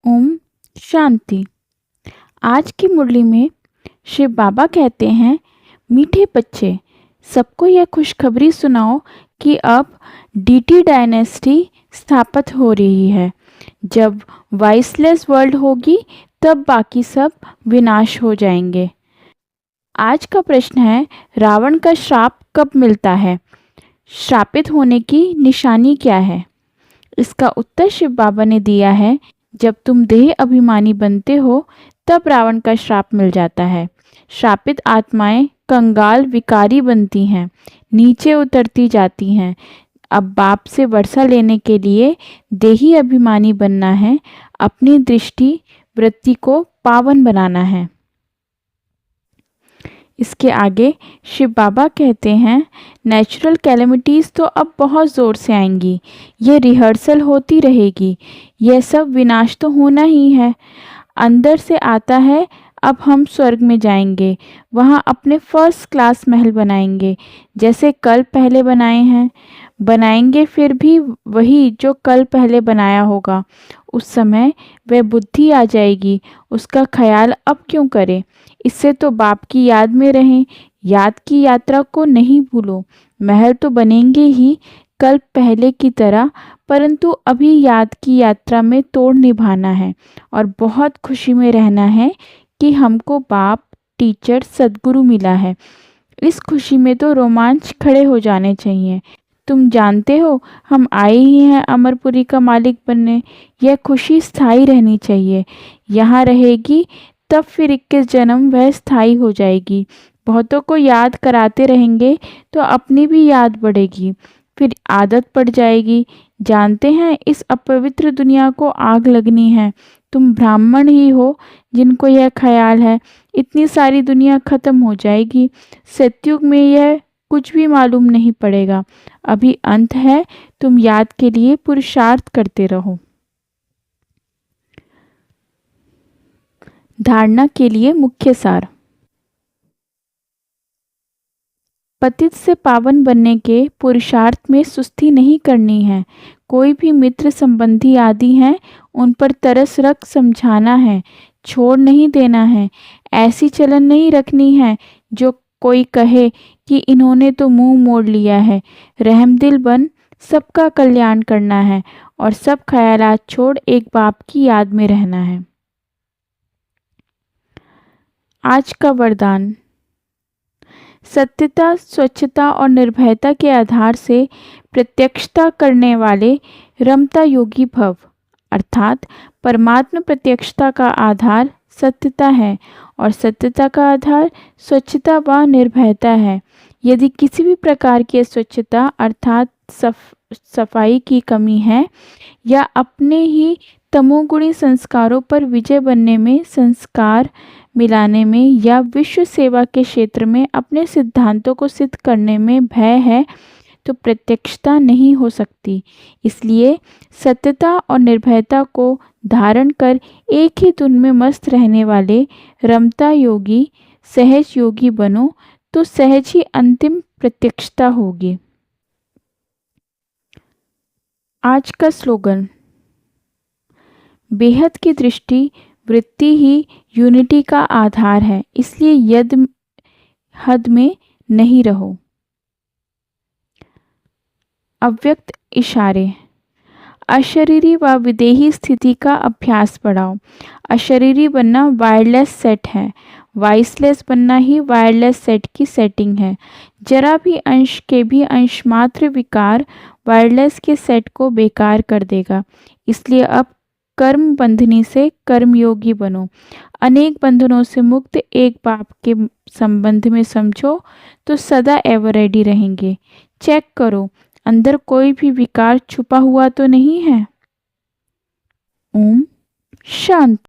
ओम शांति। आज की मुरली में शिव बाबा कहते हैं, मीठे बच्चे, सबको यह खुशखबरी सुनाओ कि अब डीटी डायनेस्टी स्थापित हो रही है। जब वाइसलेस वर्ल्ड होगी तब बाकी सब विनाश हो जाएंगे। आज का प्रश्न है, रावण का श्राप कब मिलता है? श्रापित होने की निशानी क्या है? इसका उत्तर शिव बाबा ने दिया है, जब तुम देह अभिमानी बनते हो तब रावण का श्राप मिल जाता है। श्रापित आत्माएं कंगाल विकारी बनती हैं, नीचे उतरती जाती हैं। अब बाप से वर्षा लेने के लिए देही अभिमानी बनना है, अपनी दृष्टि वृत्ति को पावन बनाना है। इसके आगे शिव बाबा कहते हैं, नेचुरल कैलेमिटीज़ तो अब बहुत ज़ोर से आएंगी, ये रिहर्सल होती रहेगी, यह सब विनाश तो होना ही है। अंदर से आता है, अब हम स्वर्ग में जाएंगे, वहाँ अपने फर्स्ट क्लास महल बनाएंगे, जैसे कल पहले बनाए हैं। बनाएंगे फिर भी वही जो कल पहले बनाया होगा। उस समय वह बुद्धि आ जाएगी, उसका ख्याल अब क्यों करें, इससे तो बाप की याद में रहें। याद की यात्रा को नहीं भूलो। महल तो बनेंगे ही कल पहले की तरह, परंतु अभी याद की यात्रा में तोड़ निभाना है और बहुत खुशी में रहना है कि हमको बाप, टीचर, सद्गुरु मिला है। इस खुशी में तो रोमांच खड़े हो जाने चाहिए। तुम जानते हो, हम आए ही हैं अमरपुरी का मालिक बनने। यह खुशी स्थायी रहनी चाहिए। यहाँ रहेगी तब फिर 21 जन्म वह स्थायी हो जाएगी। बहुतों को याद कराते रहेंगे तो अपनी भी याद बढ़ेगी, फिर आदत पड़ जाएगी। जानते हैं, इस अपवित्र दुनिया को आग लगनी है। तुम ब्राह्मण ही हो जिनको यह ख्याल है। इतनी सारी दुनिया खत्म हो जाएगी। सतयुग में यह कुछ भी मालूम नहीं पड़ेगा। अभी अंत है, तुम याद के लिए पुरुषार्थ करते रहो। धारणा के लिए मुख्य सार। पतित से पावन बनने के पुरुषार्थ में सुस्ती नहीं करनी है। कोई भी मित्र संबंधी आदि हैं, उन पर तरस रख समझाना है, छोड़ नहीं देना है। ऐसी चलन नहीं रखनी है जो कोई कहे कि इन्होंने तो मुंह मोड़ लिया है। रहमदिल बन सबका कल्याण करना है और सब ख्यालात छोड़ एक बाप की याद में रहना है। आज का वरदान। सत्यता, स्वच्छता और निर्भयता के आधार से प्रत्यक्षता करने वाले रमता योगी भव। अर्थात परमात्मा प्रत्यक्षता का आधार सत्यता है और सत्यता का आधार स्वच्छता व निर्भयता है। यदि किसी भी प्रकार की स्वच्छता अर्थात सफाई की कमी है या अपने ही तमोगुणी संस्कारों पर विजय बनने में, संस्कार मिलाने में या विश्व सेवा के क्षेत्र में अपने सिद्धांतों को सिद्ध करने में भय है, तो प्रत्यक्षता नहीं हो सकती। इसलिए सत्यता और निर्भयता को धारण कर एक ही धुन में मस्त रहने वाले रमता योगी, सहज योगी बनो, तो सहज ही अंतिम प्रत्यक्षता होगी। आज का स्लोगन। बेहद की दृष्टि वृत्ति ही यूनिटी का आधार है, इसलिए हद में नहीं रहो। अव्यक्त इशारे। अशरीरी व विदेही स्थिति का अभ्यास बढ़ाओ। अशरीरी बनना वायरलेस सेट है, वाइसलेस बनना ही वायरलेस सेट की सेटिंग है। जरा भी अंश के भी अंश मात्र विकार वायरलेस के सेट को बेकार कर देगा। इसलिए अब कर्म बंधनी से कर्मयोगी बनो। अनेक बंधनों से मुक्त एक बाप के संबंध में समझो तो सदा एवर रेडी रहेंगे। चेक करो, अंदर कोई भी विकार छुपा हुआ तो नहीं है। ओम शांति।